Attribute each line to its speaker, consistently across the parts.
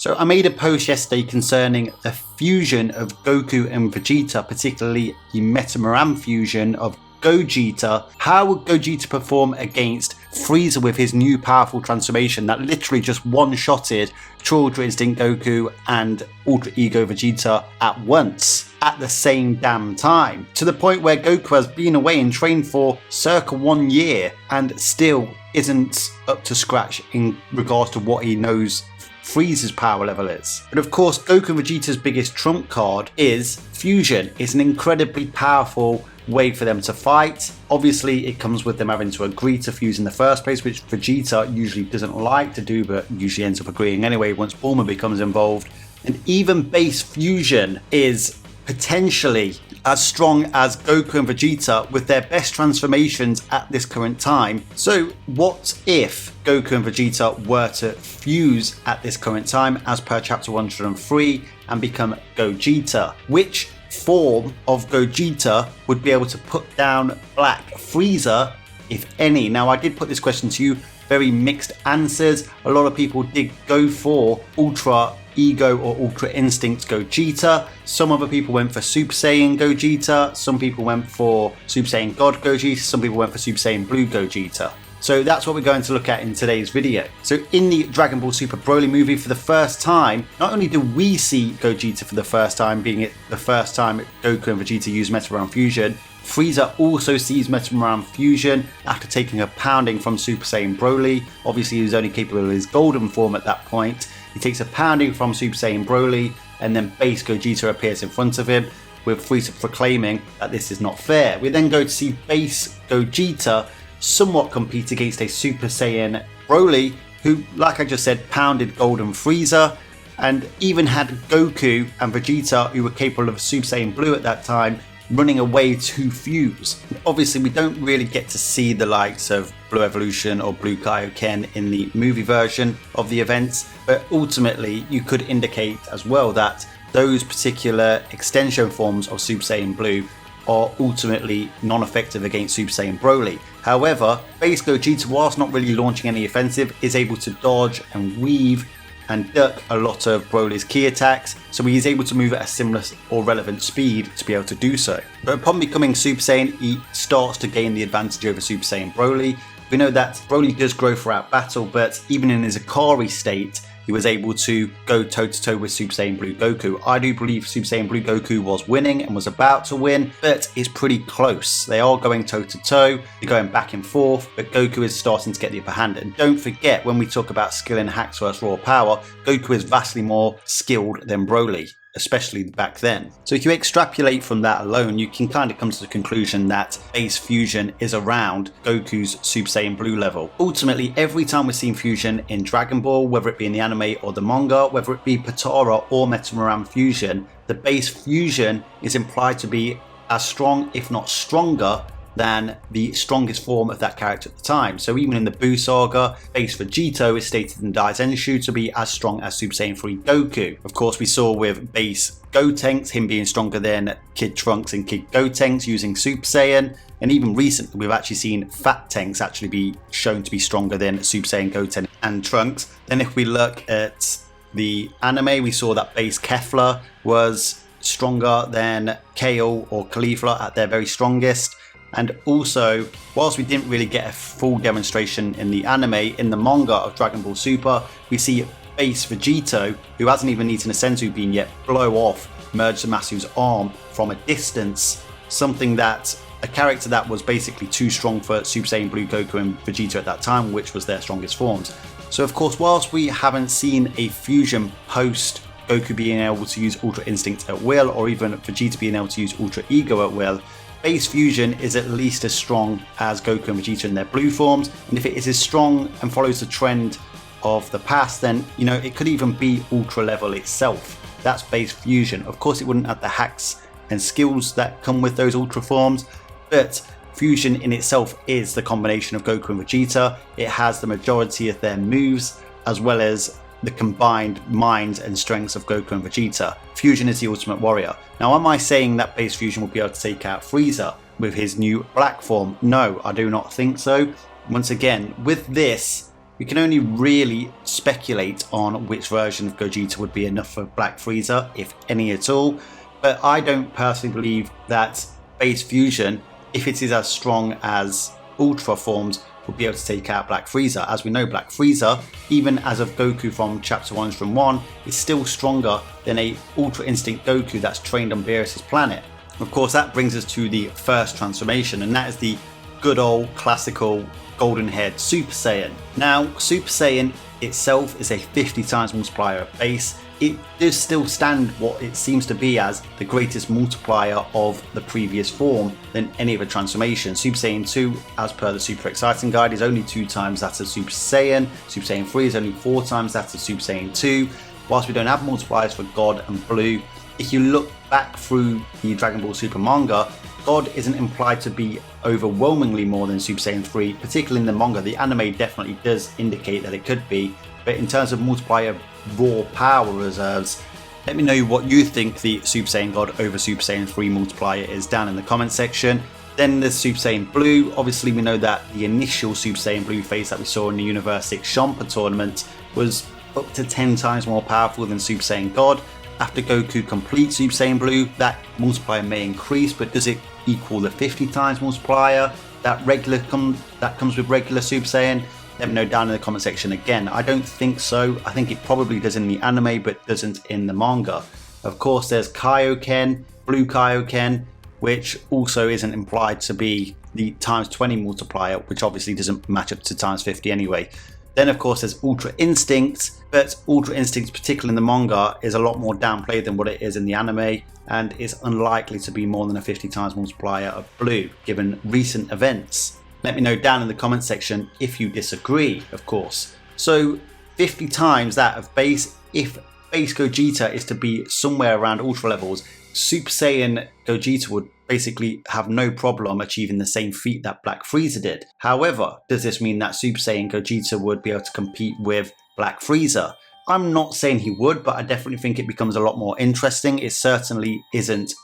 Speaker 1: So I made a post yesterday concerning the fusion of Goku and Vegeta, particularly the Metamaran fusion of Gogeta. How would Gogeta perform against Frieza with his new powerful transformation that literally just one-shotted Ultra Instinct Goku and Ultra Ego Vegeta at once, at the same damn time, to the point where Goku has been away and trained for circa 1 year and still isn't up to scratch in regards to what he knows Frieza's power level is. But of course, Goku and Vegeta's biggest trump card is fusion. It's an incredibly powerful way for them to fight. Obviously, it comes with them having to agree to fuse in the first place, which Vegeta usually doesn't like to do, but usually ends up agreeing anyway once Bulma becomes involved. And even base fusion is potentially as strong as Goku and Vegeta with their best transformations at this current time. So what if Goku and Vegeta were to fuse at this current time as per chapter 103 and become Gogeta? Which form of Gogeta would be able to put down Black Frieza, if any? Now, I did put this question to you, very mixed answers. A lot of people did go for Ultra Ego or Ultra Instinct Gogeta. Some other people went for Super Saiyan Gogeta. Some people went for Super Saiyan God Gogeta. Some people went for Super Saiyan Blue Gogeta. So that's what we're going to look at in today's video. So in the Dragon Ball Super Broly movie, for the first time, not only do we see Gogeta for the first time, being it the first time Goku and Vegeta use Metamaran Fusion, Frieza also sees Metamaran Fusion after taking a pounding from Super Saiyan Broly. Obviously, he was only capable of his golden form at that point. He takes a pounding from Super Saiyan Broly, and then base Gogeta appears in front of him, with Frieza proclaiming that this is not fair. We then go to see base Gogeta somewhat compete against a Super Saiyan Broly, who, like I just said, pounded Golden Frieza, and even had Goku and Vegeta, who were capable of Super Saiyan Blue at that time, running away to fuse. Obviously, we don't really get to see the likes of Blue Evolution or Blue Kaioken in the movie version of the events, but ultimately you could indicate as well that those particular extension forms of Super Saiyan Blue are ultimately non-effective against Super Saiyan Broly. However, base Gogeta, whilst not really launching any offensive, is able to dodge and weave and duck a lot of Broly's key attacks, so he is able to move at a similar or relevant speed to be able to do so. But upon becoming Super Saiyan, he starts to gain the advantage over Super Saiyan Broly. We know that Broly does grow throughout battle, but even in his Akari state, he was able to go toe-to-toe with Super Saiyan Blue Goku. I do believe Super Saiyan Blue Goku was winning and was about to win, but it's pretty close. They are going toe-to-toe, they're going back and forth, but Goku is starting to get the upper hand. And don't forget, when we talk about skill in hacks versus raw power, Goku is vastly more skilled than Broly, especially back then. So if you extrapolate from that alone, you can kind of come to the conclusion that base fusion is around Goku's Super Saiyan Blue level. Ultimately, every time we're seeing fusion in Dragon Ball, whether it be in the anime or the manga, whether it be Potara or Metamaran fusion, the base fusion is implied to be as strong, if not stronger, than the strongest form of that character at the time. So even in the Buu saga, base Vegito is stated in Daizenshu to be as strong as Super Saiyan 3 Goku. Of course, we saw with base Gotenks him being stronger than Kid Trunks and Kid Gotenks using Super Saiyan, and even recently we've actually seen Fat Tenks actually be shown to be stronger than Super Saiyan Goten and Trunks. Then if we look at the anime, we saw that base Kefla was stronger than Kale or Caulifla at their very strongest. And also, whilst we didn't really get a full demonstration in the anime, in the manga of Dragon Ball Super, we see base Vegito, who hasn't even eaten a Senzu bean yet, blow off Merge Zamasu's arm from a distance, something that a character that was basically too strong for Super Saiyan Blue Goku and Vegeta at that time, which was their strongest forms. So of course, whilst we haven't seen a fusion post Goku being able to use Ultra Instinct at will, or even Vegeta being able to use Ultra Ego at will, base fusion is at least as strong as Goku and Vegeta in their blue forms, and if it is as strong and follows the trend of the past, then it could even be ultra level itself. That's base fusion. Of course, it wouldn't have the hacks and skills that come with those ultra forms, but fusion in itself is the combination of Goku and Vegeta. It has the majority of their moves as well as the combined minds and strengths of Goku and Vegeta. Fusion is the ultimate warrior. Now, am I saying that base fusion will be able to take out Frieza with his new black form? No, I do not think so. Once again, with this, We can only really speculate on which version of Gogeta would be enough for Black Frieza, if any at all, but I don't personally believe that base fusion, if it is as strong as Ultra forms, will be able to take out Black Frieza. As we know, Black Frieza, even as of Goku from Chapter 101, is still stronger than a Ultra Instinct Goku that's trained on Beerus' planet. Of course, that brings us to the first transformation, and that is the good old classical golden haired Super Saiyan. Now, Super Saiyan itself is a 50 times multiplier at base. It does still stand what it seems to be as the greatest multiplier of the previous form than any other transformation. Super Saiyan 2, as per the Super Exciting Guide, is only 2 times that of Super Saiyan. Super Saiyan 3 is only 4 times that of Super Saiyan 2. Whilst we don't have multipliers for God and Blue, if you look back through the Dragon Ball Super manga, God isn't implied to be overwhelmingly more than Super Saiyan 3, particularly in the manga. The anime definitely does indicate that it could be, but in terms of multiplier raw power reserves, let me know what you think the Super Saiyan God over Super Saiyan 3 multiplier is down in the comment section. Then there's Super Saiyan Blue. Obviously we know that the initial Super Saiyan Blue phase that we saw in the Universe 6 Champa tournament was up to 10 times more powerful than Super Saiyan God. After Goku completes Super Saiyan Blue, that multiplier may increase, but does it equal the 50 times multiplier that comes with regular Super Saiyan? Let me know down in the comment section. Again, I don't think so. I think it probably does in the anime, but doesn't in the manga. Of course, there's Kaioken, Blue Kaioken, which also isn't implied to be the times 20 multiplier, which obviously doesn't match up to times 50 anyway. Then of course there's Ultra Instinct, but Ultra Instinct, particularly in the manga, is a lot more downplayed than what it is in the anime, and is unlikely to be more than a 50 times multiplier of Blue, given recent events. Let me know down in the comment section if you disagree, of course. So 50 times that of base, if base Gogeta is to be somewhere around Ultra levels, Super Saiyan Gogeta would basically have no problem achieving the same feat that Black Frieza did. However, does this mean that Super Saiyan Gogeta would be able to compete with Black Frieza? I'm not saying he would, but I definitely think it becomes a lot more interesting. It certainly isn't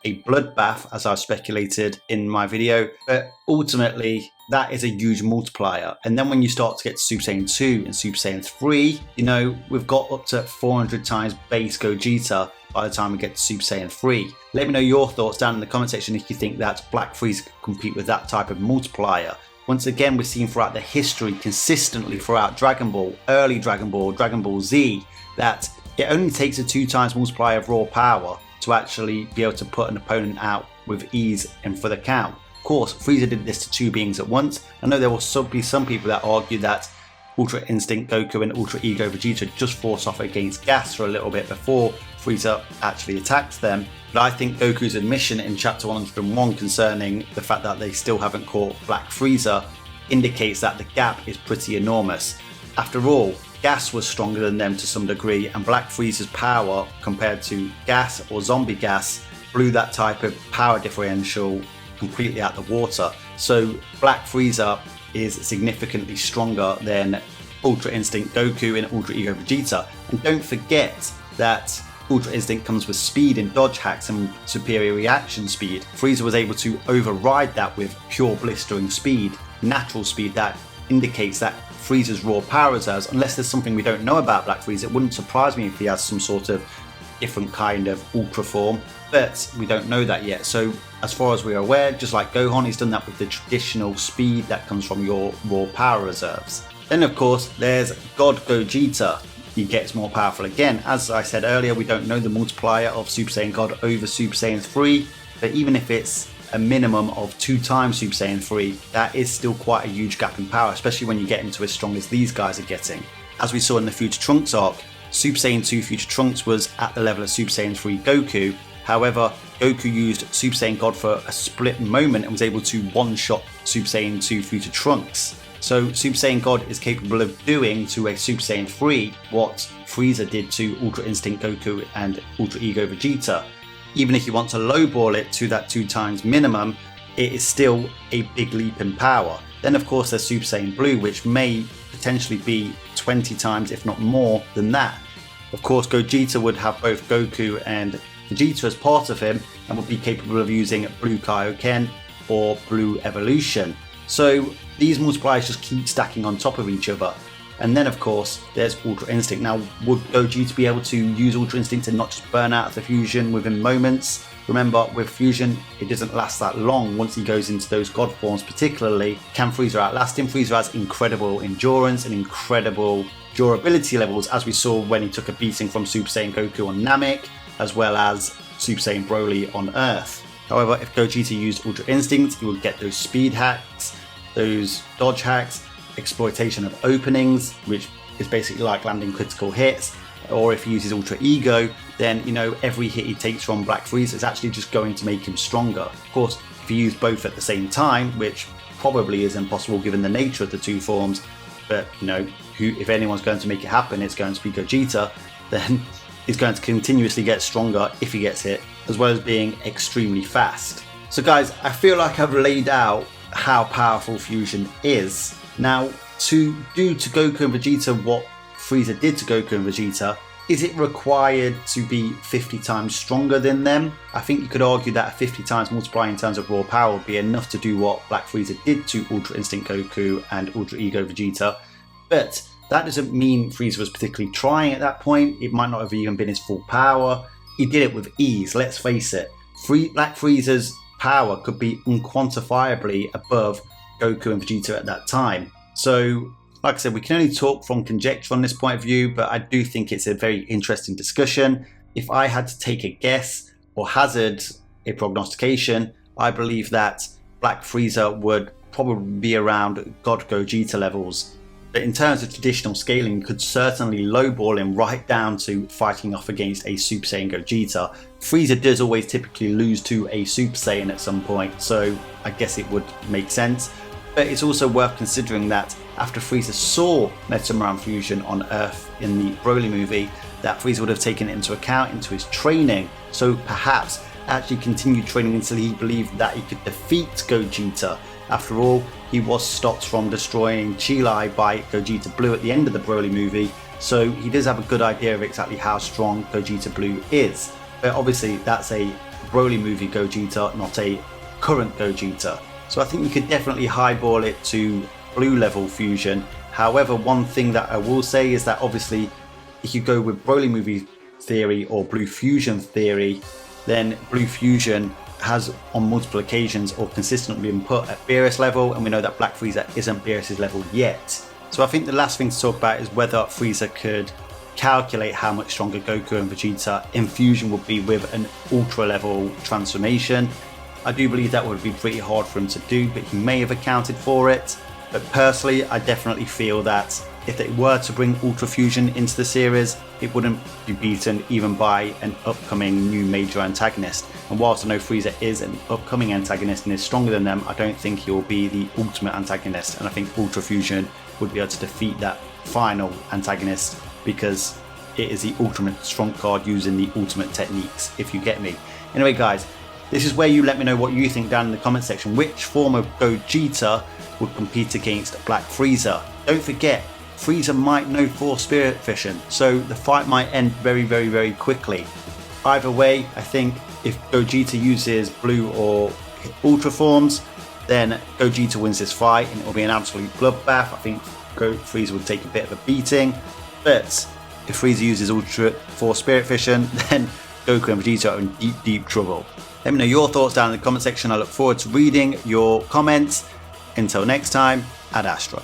Speaker 1: a bloodbath, as I've speculated in my video, but ultimately that is a huge multiplier. And then when you start to get to Super Saiyan 2 and Super Saiyan 3, you know, we've got up to 400 times base Gogeta by the time we get to Super Saiyan 3. Let me know your thoughts down in the comment section if you think that Black Frieza can compete with that type of multiplier. Once again, we've seen throughout the history, consistently throughout Dragon Ball, early Dragon Ball Z, that it only takes a 2 times multiplier of raw power to actually be able to put an opponent out with ease and for the count. Of course, Frieza did this to 2 beings at once. I know there will be some people that argue that Ultra Instinct Goku and Ultra Ego Vegeta just force off against gas for a little bit before Frieza actually attacks them. But I think Goku's admission in Chapter 101 concerning the fact that they still haven't caught Black Frieza indicates that the gap is pretty enormous. After all, Gas was stronger than them to some degree, and Black Frieza's power compared to Gas or Zombie Gas blew that type of power differential completely out the water. So Black Frieza is significantly stronger than Ultra Instinct Goku and Ultra Ego Vegeta. And don't forget that Ultra Instinct comes with speed and dodge hacks and superior reaction speed. Frieza was able to override that with pure blistering speed, natural speed that indicates that Frieza's raw power reserves, unless there's something we don't know about Black Frieza. It wouldn't surprise me if he has some sort of different kind of ultra form, but we don't know that yet. So as far as we're aware, just like Gohan, he's done that with the traditional speed that comes from your raw power reserves. Then of course there's God Gogeta. He gets more powerful again. As I said earlier, we don't know the multiplier of Super Saiyan God over Super Saiyan 3, but even if it's a minimum of 2 times Super Saiyan 3, that is still quite a huge gap in power, especially when you get into as strong as these guys are getting. As we saw in the Future Trunks arc, Super Saiyan 2 Future Trunks was at the level of Super Saiyan 3 Goku. However, Goku used Super Saiyan God for a split moment and was able to one-shot Super Saiyan 2 Future Trunks. So Super Saiyan God is capable of doing to a Super Saiyan 3 what Frieza did to Ultra Instinct Goku and Ultra Ego Vegeta. Even if you want to lowball it to that 2 times minimum, it is still a big leap in power. Then of course there's Super Saiyan Blue, which may potentially be 20 times if not more than that. Of course Gogeta would have both Goku and Vegeta as part of him and would be capable of using Blue Kaioken or Blue Evolution. So these multipliers just keep stacking on top of each other. And then of course there's Ultra Instinct. Now, would Gogeta be able to use Ultra Instinct and not just burn out of the fusion within moments? Remember, with fusion, it doesn't last that long once he goes into those god forms particularly. Can Frieza outlast him? Frieza has incredible endurance and incredible durability levels, as we saw when he took a beating from Super Saiyan Goku on Namek, as well as Super Saiyan Broly on Earth. However, if Gogeta used Ultra Instinct, he would get those speed hacks, those dodge hacks, exploitation of openings, which is basically like landing critical hits. Or if he uses Ultra Ego, then every hit he takes from Black Frieza is actually just going to make him stronger. Of course, if you use both at the same time, which probably is impossible given the nature of the two forms, but if anyone's going to make it happen, it's going to be Gogeta, then he's going to continuously get stronger if he gets hit, as well as being extremely fast. So guys, I feel like I've laid out how powerful fusion is. Now, to do to Goku and Vegeta what Frieza did to Goku and Vegeta, is it required to be 50 times stronger than them? I think you could argue that a 50 times multiplier in terms of raw power would be enough to do what Black Frieza did to Ultra Instinct Goku and Ultra Ego Vegeta, but that doesn't mean Frieza was particularly trying at that point. It might not have even been his full power. He did it with ease, let's face it. Black Frieza's power could be unquantifiably above Goku and Vegeta at that time. So, like I said, we can only talk from conjecture on this point of view, but I do think it's a very interesting discussion. If I had to take a guess or hazard a prognostication, I believe that Black Frieza would probably be around God Gogeta levels. But in terms of traditional scaling, you could certainly lowball him right down to fighting off against a Super Saiyan Gogeta. Frieza does always typically lose to a Super Saiyan at some point, so I guess it would make sense. But it's also worth considering that after Frieza saw Metamoran Fusion on Earth in the Broly movie, that Frieza would have taken it into account into his training, so perhaps actually continued training until he believed that he could defeat Gogeta. After all, he was stopped from destroying Chilai by Gogeta Blue at the end of the Broly movie, so he does have a good idea of exactly how strong Gogeta Blue is. But obviously that's a Broly movie Gogeta, not a current Gogeta. So I think you could definitely highball it to blue level fusion. However, one thing that I will say is that obviously if you go with Broly movie theory or blue fusion theory, then blue fusion has on multiple occasions or consistently been put at Beerus level, and we know that Black Frieza isn't Beerus's level yet. So I think the last thing to talk about is whether Frieza could calculate how much stronger Goku and Vegeta in fusion would be with an ultra level transformation. I do believe that would be pretty hard for him to do, but he may have accounted for it. But personally, I definitely feel that if they were to bring Ultra Fusion into the series, it wouldn't be beaten even by an upcoming new major antagonist. And whilst I know Frieza is an upcoming antagonist and is stronger than them, I don't think he will be the ultimate antagonist. And I think Ultra Fusion would be able to defeat that final antagonist because it is the ultimate strong card using the ultimate techniques, if you get me. Anyway guys, this is where you let me know what you think down in the comment section. Which form of Gogeta would compete against Black Frieza? Don't forget, Frieza might know Force Spirit Fission, so the fight might end very, very, very quickly. Either way, I think if Gogeta uses blue or ultra forms, then Gogeta wins this fight and it will be an absolute bloodbath. I think Frieza would take a bit of a beating, but if Frieza uses Ultra Force Spirit Fission, then Goku and Vegeta are in deep, deep trouble. Let me know your thoughts down in the comment section. I look forward to reading your comments. Until next time, Ad Astra.